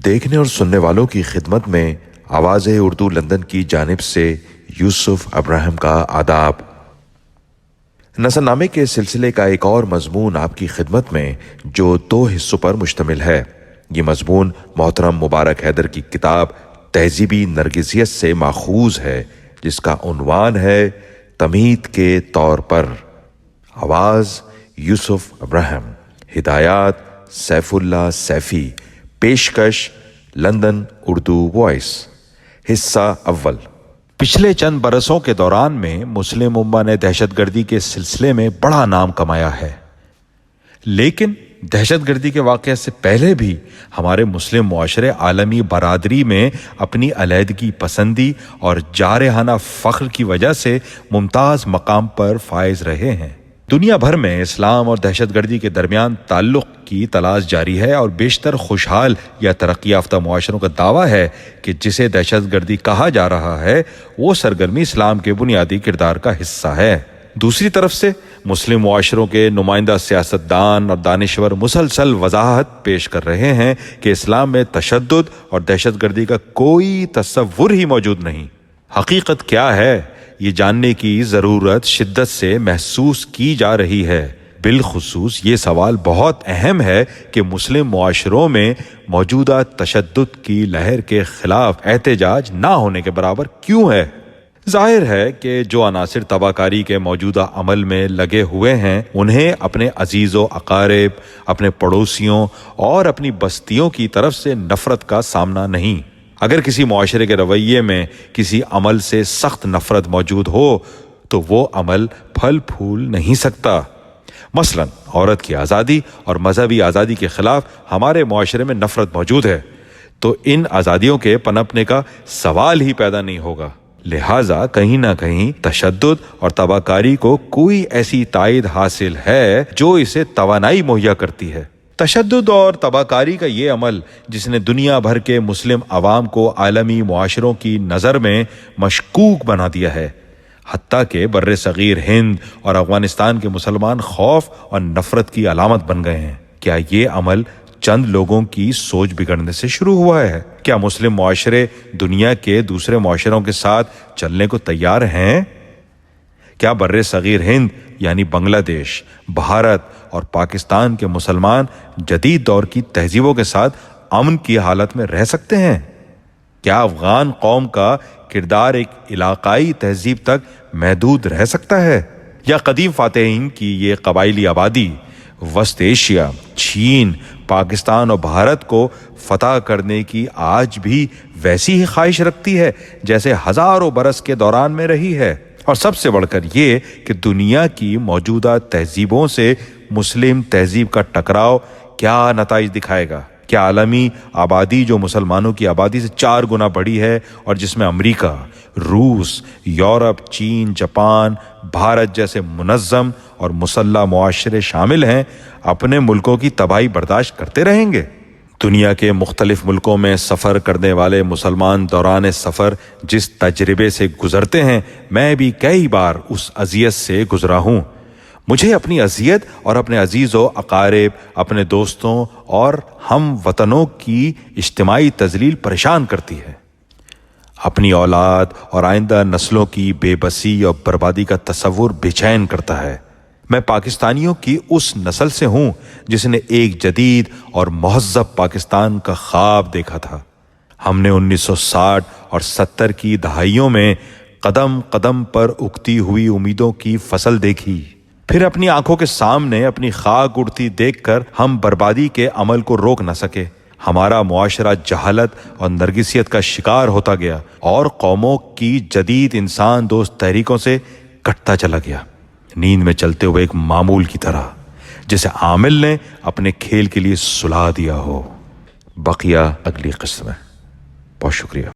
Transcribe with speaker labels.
Speaker 1: دیکھنے اور سننے والوں کی خدمت میں آواز اردو لندن کی جانب سے یوسف ابراہیم کا آداب۔ نثر نامے کے سلسلے کا ایک اور مضمون آپ کی خدمت میں جو 2 حصوں پر مشتمل ہے۔ یہ مضمون محترم مبارک حیدر کی کتاب تہذیبی نرگسیت سے ماخوذ ہے، جس کا عنوان ہے تمہید کے طور پر۔ آواز یوسف ابراہیم، ہدایات سیف اللہ سیفی، پیشکش لندن اردو وائس۔ حصہ اول۔ پچھلے چند برسوں کے دوران میں مسلم امہ نے دہشت گردی کے سلسلے میں بڑا نام کمایا ہے، لیکن دہشت گردی کے واقعے سے پہلے بھی ہمارے مسلم معاشرے عالمی برادری میں اپنی علیحدگی پسندی اور جارحانہ فخر کی وجہ سے ممتاز مقام پر فائز رہے ہیں۔ دنیا بھر میں اسلام اور دہشت گردی کے درمیان تعلق کی تلاش جاری ہے، اور بیشتر خوشحال یا ترقی یافتہ معاشروں کا دعویٰ ہے کہ جسے دہشت گردی کہا جا رہا ہے وہ سرگرمی اسلام کے بنیادی کردار کا حصہ ہے۔ دوسری طرف سے مسلم معاشروں کے نمائندہ سیاستدان اور دانشور مسلسل وضاحت پیش کر رہے ہیں کہ اسلام میں تشدد اور دہشت گردی کا کوئی تصور ہی موجود نہیں۔ حقیقت کیا ہے، یہ جاننے کی ضرورت شدت سے محسوس کی جا رہی ہے۔ بالخصوص یہ سوال بہت اہم ہے کہ مسلم معاشروں میں موجودہ تشدد کی لہر کے خلاف احتجاج نہ ہونے کے برابر کیوں ہے۔ ظاہر ہے کہ جو عناصر تباہ کاری کے موجودہ عمل میں لگے ہوئے ہیں، انہیں اپنے عزیز و اقارب، اپنے پڑوسیوں اور اپنی بستیوں کی طرف سے نفرت کا سامنا نہیں۔ اگر کسی معاشرے کے رویے میں کسی عمل سے سخت نفرت موجود ہو تو وہ عمل پھل پھول نہیں سکتا۔ مثلاً عورت کی آزادی اور مذہبی آزادی کے خلاف ہمارے معاشرے میں نفرت موجود ہے، تو ان آزادیوں کے پنپنے کا سوال ہی پیدا نہیں ہوگا۔ لہٰذا کہیں نہ کہیں تشدد اور تباہ کاری کو کوئی ایسی تائید حاصل ہے جو اسے توانائی مہیا کرتی ہے۔ تشدد اور تباہ کاری کا یہ عمل، جس نے دنیا بھر کے مسلم عوام کو عالمی معاشروں کی نظر میں مشکوک بنا دیا ہے، حتیٰ کہ بر صغیر ہند اور افغانستان کے مسلمان خوف اور نفرت کی علامت بن گئے ہیں۔ کیا یہ عمل چند لوگوں کی سوچ بگڑنے سے شروع ہوا ہے؟ کیا مسلم معاشرے دنیا کے دوسرے معاشروں کے ساتھ چلنے کو تیار ہیں؟ کیا بر صغیر ہند یعنی بنگلہ دیش، بھارت اور پاکستان کے مسلمان جدید دور کی تہذیبوں کے ساتھ امن کی حالت میں رہ سکتے ہیں؟ کیا افغان قوم کا کردار ایک علاقائی تہذیب تک محدود رہ سکتا ہے؟ یا قدیم فاتحین کی یہ قبائلی آبادی وسط ایشیا، چین، پاکستان اور بھارت کو فتح کرنے کی آج بھی ویسی ہی خواہش رکھتی ہے جیسے ہزاروں برس کے دوران میں رہی ہے؟ اور سب سے بڑھ کر یہ کہ دنیا کی موجودہ تہذیبوں سے مسلم تہذیب کا ٹکراؤ کیا نتائج دکھائے گا؟ کیا عالمی آبادی جو مسلمانوں کی آبادی سے 4 گنا بڑی ہے اور جس میں امریکہ، روس، یورپ، چین، جاپان، بھارت جیسے منظم اور مسلح معاشرے شامل ہیں، اپنے ملکوں کی تباہی برداشت کرتے رہیں گے؟ دنیا کے مختلف ملکوں میں سفر کرنے والے مسلمان دوران سفر جس تجربے سے گزرتے ہیں، میں بھی کئی بار اس اذیت سے گزرا ہوں۔ مجھے اپنی اذیت اور اپنے عزیز و اقارب، اپنے دوستوں اور ہم وطنوں کی اجتماعی تذلیل پریشان کرتی ہے۔ اپنی اولاد اور آئندہ نسلوں کی بے بسی اور بربادی کا تصور بے چین کرتا ہے۔ میں پاکستانیوں کی اس نسل سے ہوں جس نے ایک جدید اور مہذب پاکستان کا خواب دیکھا تھا۔ ہم نے 1960 اور 70 کی دہائیوں میں قدم قدم پر اگتی ہوئی امیدوں کی فصل دیکھی، پھر اپنی آنکھوں کے سامنے اپنی خاک اڑتی دیکھ کر ہم بربادی کے عمل کو روک نہ سکے۔ ہمارا معاشرہ جہالت اور نرگسیت کا شکار ہوتا گیا اور قوموں کی جدید انسان دوست تحریکوں سے کٹتا چلا گیا، نیند میں چلتے ہوئے ایک معمول کی طرح جسے عامل نے اپنے کھیل کے لیے سلا دیا ہو۔ بقیہ اگلی قسط میں۔ بہت شکریہ۔